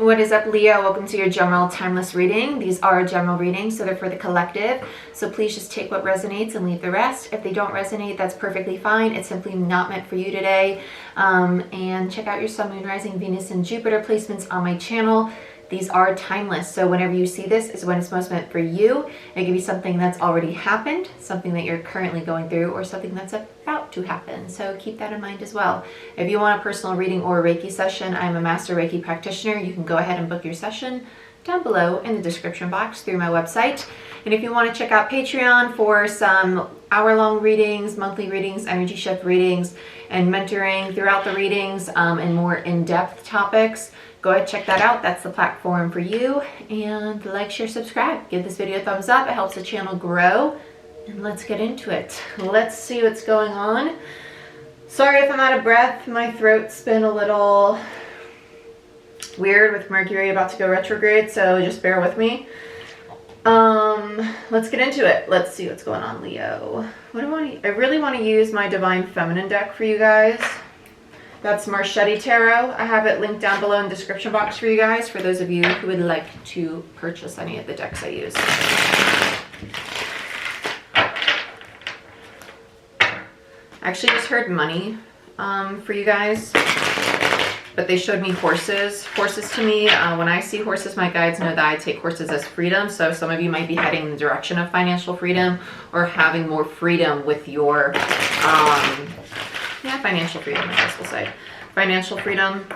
What is up, Leo? Welcome to your general timeless reading. These are general readings, so they're for the collective. So please just take what resonates and leave the rest. If they don't resonate, that's perfectly fine. It's simply not meant for you today. And check out your Sun, Moon, Rising, Venus, and Jupiter placements on my channel. These are timeless, so whenever you see this is when it's most meant for you. It could be something that's already happened, something that you're currently going through, or something that's about to happen. So keep that in mind as well. If you want a personal reading or a Reiki session, I'm a master Reiki practitioner. You can go ahead and book your session down below in the description box through my website. And if you want to check out Patreon for some hour-long readings, monthly readings, energy shift readings, and mentoring throughout the readings, and more in-depth topics, go ahead, check that out. That's the platform for you. And like, share, subscribe. Give this video a thumbs up. It helps the channel grow. And let's get into it. Let's see what's going on. Sorry if I'm out of breath. My throat's been a little weird with Mercury about to go retrograde, so just bear with me. Let's get into it. Let's see what's going on, Leo. What do I want? I really want to use my Divine Feminine deck for you guys. That's Marchetti Tarot. I have it linked down below in the description box for you guys, for those of you who would like to purchase any of the decks I use. I actually just heard money for you guys, but they showed me horses. Horses to me, when I see horses, my guides know that I take horses as freedom. So some of you might be heading in the direction of financial freedom or having more freedom with your financial freedom, I guess we'll say. Financial freedom.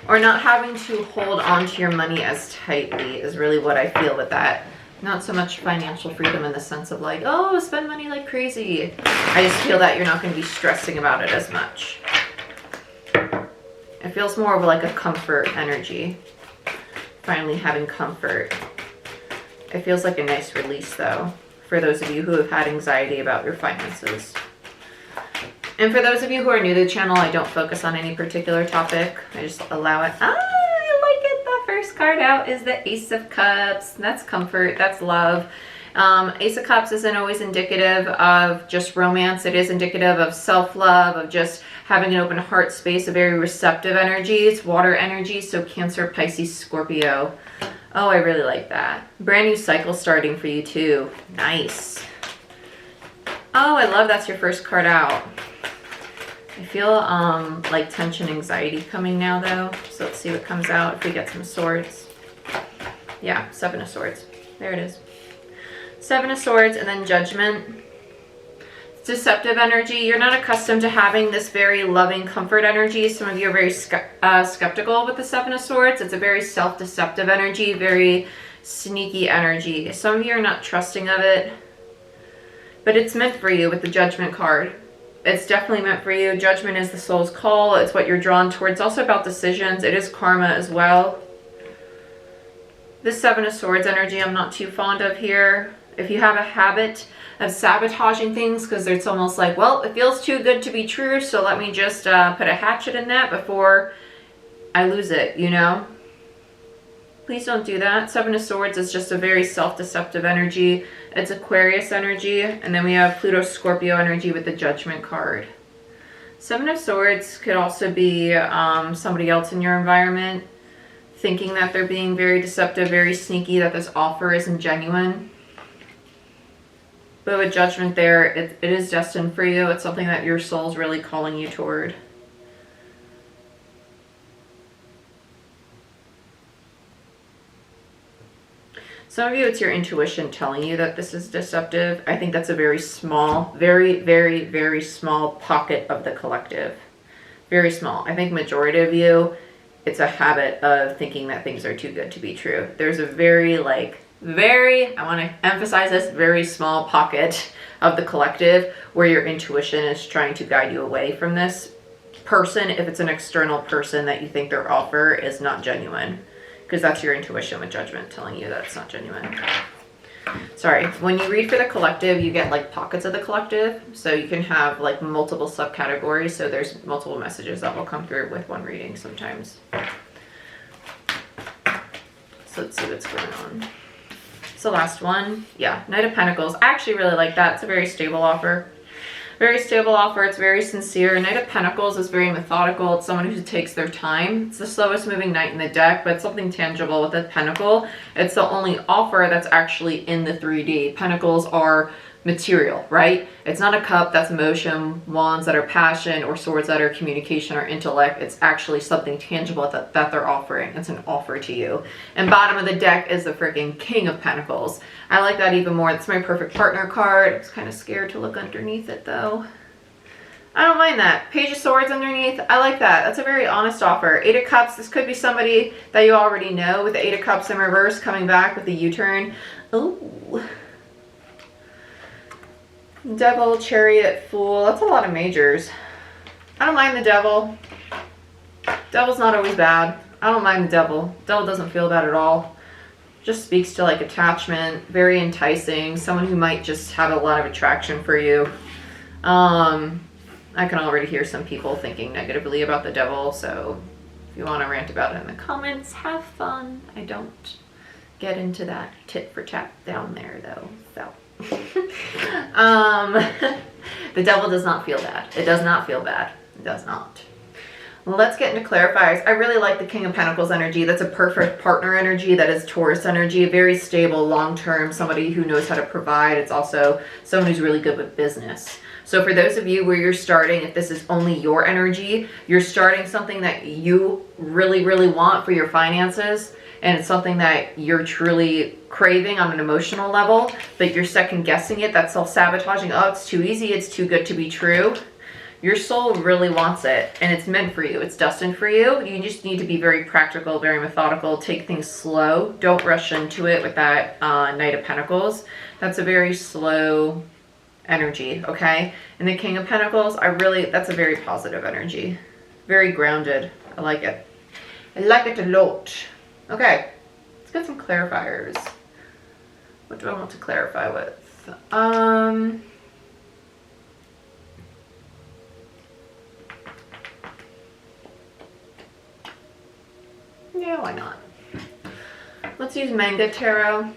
Or not having to hold on to your money as tightly is really what I feel with that. Not so much financial freedom in the sense of like, oh, spend money like crazy. I just feel that you're not going to be stressing about it as much. It feels more of like a comfort energy. Finally having comfort. It feels like a nice release though, for those of you who have had anxiety about your finances. And for those of you who are new to the channel, I don't focus on any particular topic. I just allow it. I like it. The first card out is the Ace of Cups. That's comfort. That's love. Ace of Cups isn't always indicative of just romance. It is indicative of self-love, of just having an open heart space, a very receptive energy. It's water energy, so Cancer, Pisces, Scorpio. Oh, I really like that. Brand new cycle starting for you too. Nice. Oh, I love that's your first card out. I feel like tension, anxiety coming now though. So let's see what comes out if we get some swords. Yeah, Seven of Swords. There it is. Seven of Swords and then Judgment. Deceptive energy. You're not accustomed to having this very loving comfort energy. Some of you are very skeptical with the Seven of Swords. It's a very self-deceptive energy, very sneaky energy. Some of you are not trusting of it, but it's meant for you with the Judgment card. It's definitely meant for you. Judgment is the soul's call. It's what you're drawn towards. It's also about decisions. It is karma as well. This Seven of Swords energy I'm not too fond of here. If you have a habit of sabotaging things, because it's almost like, well, it feels too good to be true, so let me just put a hatchet in that before I lose it, you know? Please don't do that. Seven of Swords is just a very self-deceptive energy. It's Aquarius energy, and then we have Pluto, Scorpio energy with the Judgment card. Seven of Swords could also be somebody else in your environment thinking that they're being very deceptive, very sneaky, that this offer isn't genuine. But with Judgment there, it is destined for you. It's something that your soul's really calling you toward. Some of you, it's your intuition telling you that this is deceptive. I think that's a very small, very, very, very small pocket of the collective. Very small. I think majority of you, it's a habit of thinking that things are too good to be true. There's a very, I want to emphasize this, very small pocket of the collective where your intuition is trying to guide you away from this person if it's an external person that you think their offer is not genuine. Because that's your intuition with Judgment telling you that it's not genuine. Sorry, when you read for the collective, you get like pockets of the collective. So you can have like multiple subcategories. So there's multiple messages that will come through with one reading sometimes. So let's see what's going on. It's the last one. Yeah, Knight of Pentacles. I actually really like that. It's a very stable offer. Very stable offer. It's very sincere. Knight of Pentacles is very methodical. It's someone who takes their time. It's the slowest moving knight in the deck, but something tangible with the Pentacle. It's the only offer that's actually in the 3D. Pentacles are material, right? It's not a cup that's emotion, wands that are passion, or swords that are communication or intellect. It's actually something tangible that they're offering. It's an offer to you. And bottom of the deck is the freaking King of Pentacles. I like that even more. It's my perfect partner card. I was kind of scared to look underneath it though. I don't mind that. Page of Swords underneath. I like that. That's a very honest offer. Eight of Cups. This could be somebody that you already know, with the Eight of Cups in reverse coming back with the U-turn. Ooh. Devil, Chariot, Fool. That's a lot of majors. I don't mind the Devil. Devil's not always bad. I don't mind the Devil. Devil doesn't feel bad at all. Just speaks to like attachment. Very enticing. Someone who might just have a lot of attraction for you. I can already hear some people thinking negatively about the Devil. So if you want to rant about it in the comments, have fun. I don't get into that tit for tat down there though. So. The Devil does not feel bad. It does not feel bad. It does not. Well, let's get into clarifiers. I really like the King of Pentacles energy. That's a perfect partner energy. That is Taurus energy. Very stable, long-term, somebody who knows how to provide. It's also someone who's really good with business. So for those of you where you're starting, if this is only your energy, you're starting something that you really, really want for your finances, and it's something that you're truly craving on an emotional level, but you're second guessing it, that's self-sabotaging. Oh, it's too easy, it's too good to be true. Your soul really wants it, and it's meant for you. It's destined for you. You just need to be very practical, very methodical, take things slow. Don't rush into it with that Knight of Pentacles. That's a very slow energy, okay? And the King of Pentacles, that's a very positive energy. Very grounded. I like it. I like it a lot. Okay, let's get some clarifiers. What do I want to clarify with? Yeah, why not? Let's use Manga Tarot.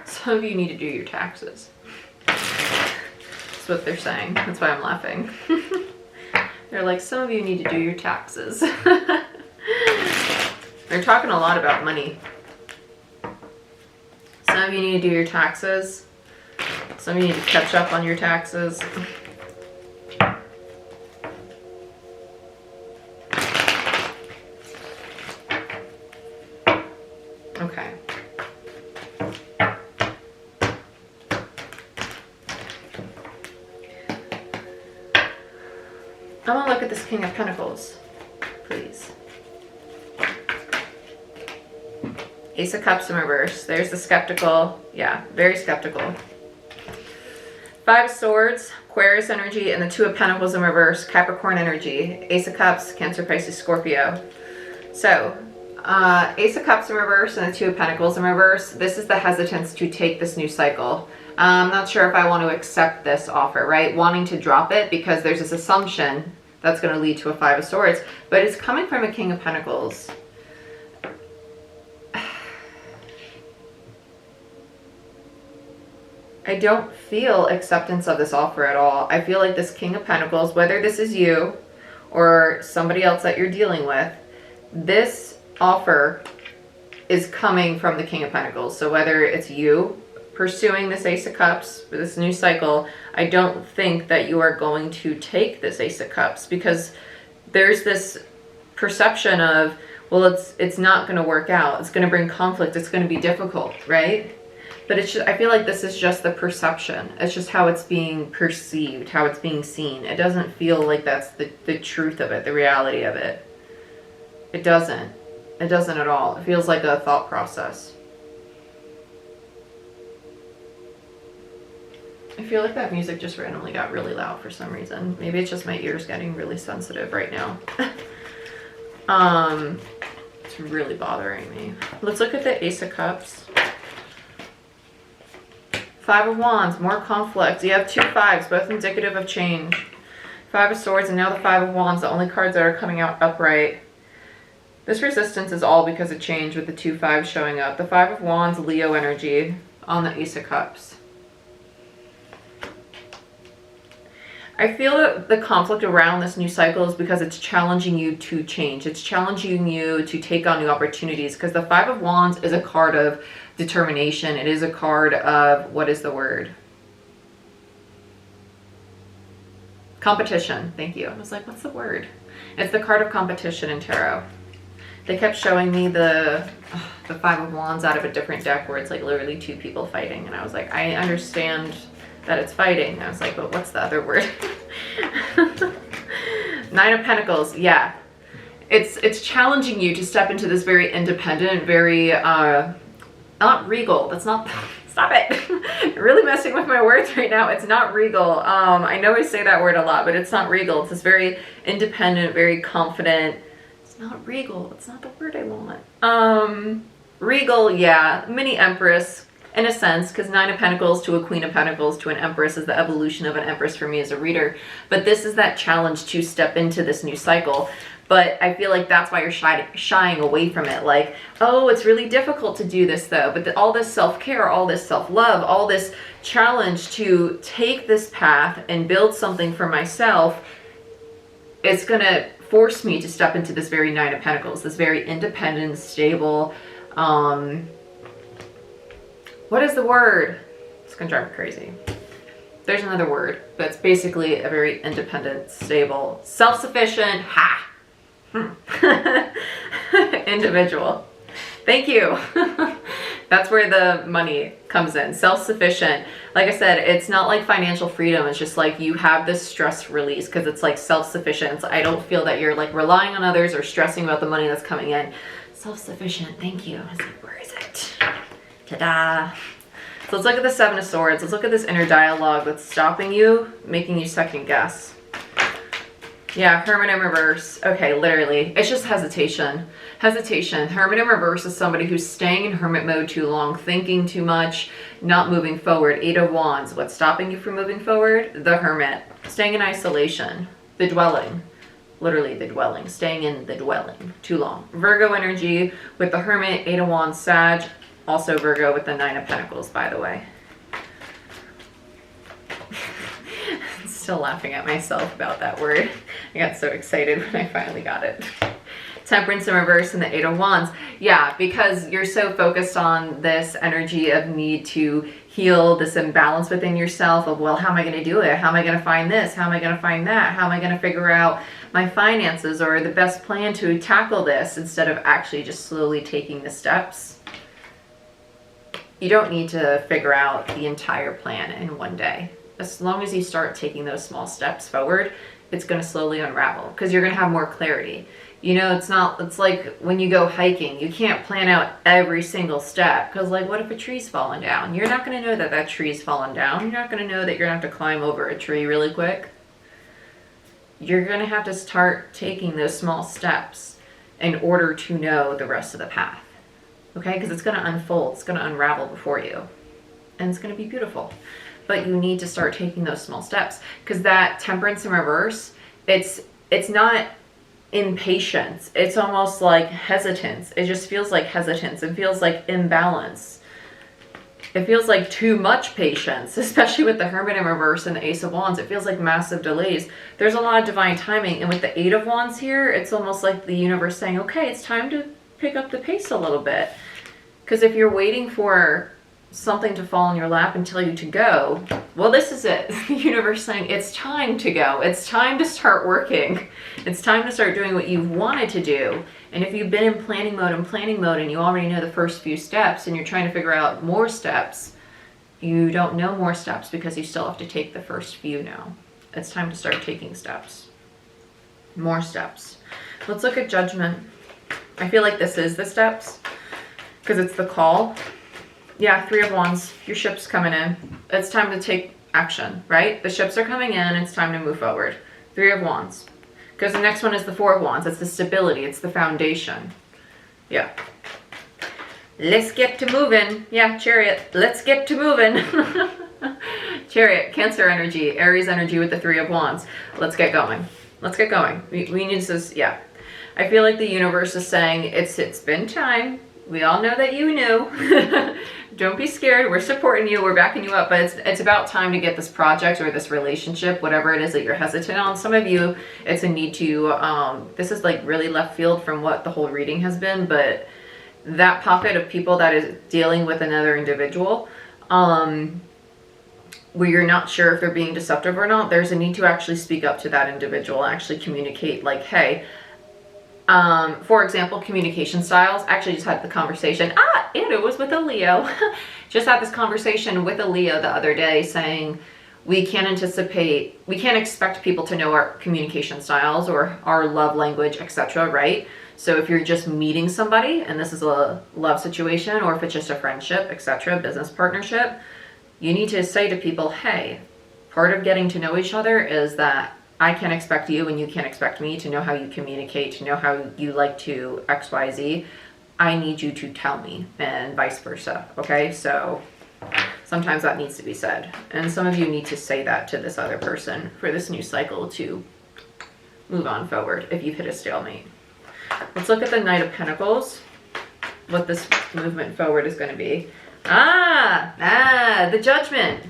Some of you need to do your taxes. That's what they're saying. That's why I'm laughing. They're like, some of you need to do your taxes. They're talking a lot about money. Some of you need to do your taxes. Some of you need to catch up on your taxes. Okay. I'm gonna look at this King of Pentacles, please. Ace of Cups in reverse. There's the skeptical. Yeah, very skeptical. Five of Swords, Aquarius energy, and the Two of Pentacles in reverse, Capricorn energy. Ace of Cups, Cancer, Pisces, Scorpio. So, Ace of Cups in reverse and the Two of Pentacles in reverse. This is the hesitance to take this new cycle. I'm not sure if I want to accept this offer, right? Wanting to drop it because there's this assumption that's going to lead to a Five of Swords, but it's coming from a King of Pentacles. I don't feel acceptance of this offer at all. I feel like this King of Pentacles, whether this is you or somebody else that you're dealing with, this offer is coming from the King of Pentacles. So whether it's you pursuing this Ace of Cups, this new cycle, I don't think that you are going to take this Ace of Cups, because there's this perception of, well, it's not going to work out. It's going to bring conflict. It's going to be difficult, right? But it's just, I feel like this is just the perception. It's just how it's being perceived, how it's being seen. It doesn't feel like that's the truth of it, the reality of it. It doesn't. It doesn't at all. It feels like a thought process. I feel like that music just randomly got really loud for some reason. Maybe it's just my ears getting really sensitive right now. It's really bothering me. Let's look at the Ace of Cups. Five of Wands, more conflict. You have 2 5s, both indicative of change. 5 of Swords and now the 5 of Wands, the only cards that are coming out upright. This resistance is all because of change with the 2 5s showing up. The 5 of Wands, Leo energy on the Ace of Cups. I feel that the conflict around this new cycle is because it's challenging you to change. It's challenging you to take on new opportunities because the 5 of Wands is a card of determination. It is a card of, what is the word? Competition. Thank you. I was like, what's the word? It's the card of competition in tarot. They kept showing me the 5 of Wands out of a different deck where it's like literally 2 people fighting. And I was like, I understand that it's fighting. I was like, but what's the other word? 9 of Pentacles. Yeah. It's challenging you to step into this very independent, very, not regal. That's not, stop it. You're really messing with my words right now. It's not regal. I know I say that word a lot, but it's not regal. It's this very independent, very confident. It's not regal. It's not the word I want. Regal, yeah. Mini Empress. In a sense, because 9 of Pentacles to a Queen of Pentacles to an Empress is the evolution of an Empress for me as a reader. But this is that challenge to step into this new cycle. But I feel like that's why you're shying away from it. Like, oh, it's really difficult to do this though. But all this self-care, all this self-love, all this challenge to take this path and build something for myself, it's going to force me to step into this very 9 of Pentacles, this very independent, stable, what is the word? It's gonna drive me crazy. There's another word, but it's basically a very independent, stable, self-sufficient, individual. Thank you. That's where the money comes in. Self-sufficient. Like I said, it's not like financial freedom. It's just like you have this stress release because it's like self-sufficient. So I don't feel that you're like relying on others or stressing about the money that's coming in. Self-sufficient. Thank you. I was like, where is it? Ta-da. So let's look at the 7 of Swords. Let's look at this inner dialogue that's stopping you, making you second guess. Yeah, Hermit in reverse. Okay, literally. It's just hesitation. Hesitation. Hermit in reverse is somebody who's staying in hermit mode too long, thinking too much, not moving forward. 8 of Wands. What's stopping you from moving forward? The Hermit. Staying in isolation. The dwelling. Literally the dwelling. Staying in the dwelling too long. Virgo energy with the Hermit, 8 of Wands, Sag. Also Virgo with the 9 of Pentacles, by the way. I'm still laughing at myself about that word. I got so excited when I finally got it. Temperance in reverse and the 8 of Wands. Yeah, because you're so focused on this energy of need to heal this imbalance within yourself of, well, how am I going to do it? How am I going to find this? How am I going to find that? How am I going to figure out my finances or the best plan to tackle this instead of actually just slowly taking the steps? You don't need to figure out the entire plan in one day. As long as you start taking those small steps forward, it's going to slowly unravel because you're going to have more clarity. You know, it's like when you go hiking, you can't plan out every single step because like, what if a tree's falling down? You're not going to know that that tree's falling down. You're not going to know that you're going to have to climb over a tree really quick. You're going to have to start taking those small steps in order to know the rest of the path. Okay, because it's going to unfold, it's going to unravel before you, and it's going to be beautiful. But you need to start taking those small steps because that Temperance in reverse, it's not impatience. It's almost like hesitance. It just feels like hesitance. It feels like imbalance. It feels like too much patience, especially with the Hermit in reverse and the Ace of Wands. It feels like massive delays. There's a lot of divine timing, and with the 8 of Wands here, it's almost like the universe saying, okay, it's time to pick up the pace a little bit. Because if you're waiting for something to fall in your lap and tell you to go, well, this is it. The universe saying it's time to go. It's time to start working. It's time to start doing what you've wanted to do. And if you've been in planning mode and you already know the first few steps and you're trying to figure out more steps, you don't know more steps because you still have to take the first few now. It's time to start taking steps. More steps. Let's look at Judgment. I feel like this is the steps because it's the call. Yeah, 3 of Wands, your ship's coming in. It's time to take action, right? The ships are coming in, it's time to move forward. 3 of Wands. Because Because the next one is the Four of Wands. It's the stability. It's the foundation. Yeah. Let's get to moving. Yeah, Chariot. Let's get to moving. Chariot, Cancer energy, Aries energy with the Three of Wands. Let's get going. Let's get going. We need to, yeah. I feel like the universe is saying it's been time. We all know that you knew. Don't be scared. We're supporting you. We're backing you up. But it's about time to get this project or this relationship, whatever it is that you're hesitant on. Some of you, it's a need to, this is like really left field from what the whole reading has been, but that pocket of people that is dealing with another individual, where you're not sure if they're being deceptive or not, there's a need to actually speak up to that individual, actually communicate like, hey, for example, communication styles. I actually just had the conversation, and it was with a Leo. Just had this conversation with a Leo the other day saying, we can't expect people to know our communication styles or our love language, etc., right? So if you're just meeting somebody and this is a love situation, or if it's just a friendship, etc., business partnership, you need to say to people, hey, part of getting to know each other is that I can't expect you and you can't expect me to know how you communicate, to know how you like to XYZ. I need you to tell me, and vice versa. Okay, so sometimes that needs to be said. And some of you need to say that to this other person for this new cycle to move on forward if you've hit a stalemate. Let's look at the Knight of Pentacles, what this movement forward is going to be. The Judgment.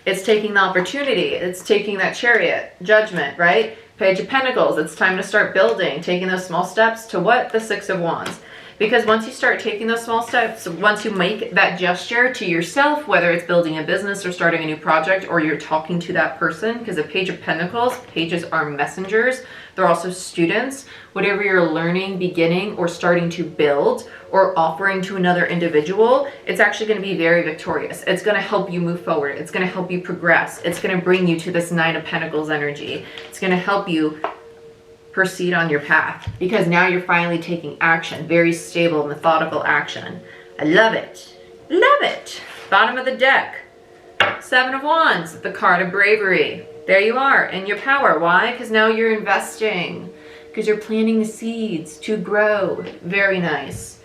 It's taking the opportunity. It's taking that Chariot, Judgment, right? Page of Pentacles. It's time to start building, taking those small steps to what? The Six of Wands. Because once you start taking those small steps, once you make that gesture to yourself, whether it's building a business or starting a new project, or you're talking to that person, because a Page of Pentacles, pages are messengers. They're also students. Whatever you're learning, beginning, or starting to build, or offering to another individual, it's actually going to be very victorious. It's going to help you move forward. It's going to help you progress. It's going to bring you to this Nine of Pentacles energy. It's going to help you proceed on your path, because now you're finally taking action, very stable, methodical action. I love it. Love it. Bottom of the deck, Seven of Wands, the card of bravery. There you are in your power. Why? Because now you're investing, because you're planting the seeds to grow. Very nice.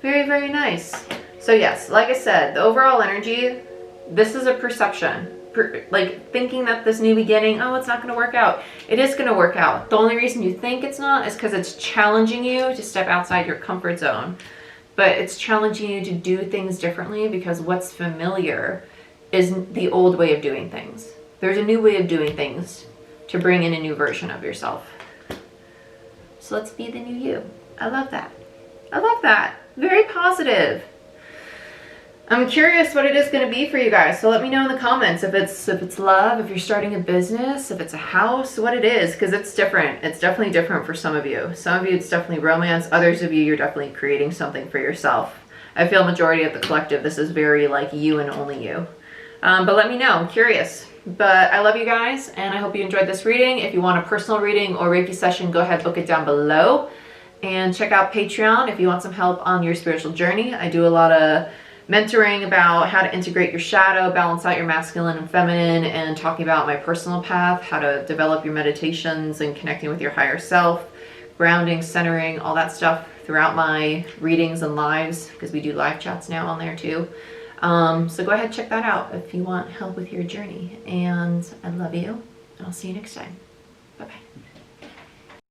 Very, very nice. So yes, like I said, the overall energy, this is a perception. Like thinking that this new beginning, oh, it's not going to work out. It is going to work out. The only reason you think it's not is because it's challenging you to step outside your comfort zone. But it's challenging you to do things differently, because what's familiar is the old way of doing things. There's a new way of doing things to bring in a new version of yourself. So let's be the new you. I love that. I love that. Very positive. I'm curious what it is going to be for you guys. So let me know in the comments if it's love, if you're starting a business, if it's a house, what it is, because it's different. It's definitely different for some of you. Some of you, it's definitely romance. Others of you, you're definitely creating something for yourself. I feel majority of the collective, this is very like you and only you. But let me know. I'm curious. But I love you guys, and I hope you enjoyed this reading. If you want a personal reading or Reiki session, go ahead, book it down below. And check out Patreon if you want some help on your spiritual journey. I do a lot of mentoring about how to integrate your shadow, balance out your masculine and feminine, and talking about my personal path, how to develop your meditations and connecting with your higher self, grounding, centering, all that stuff throughout my readings and lives, because we do live chats now on there too. So go ahead, check that out if you want help with your journey. And I love you, and I'll see you next time. Bye-bye.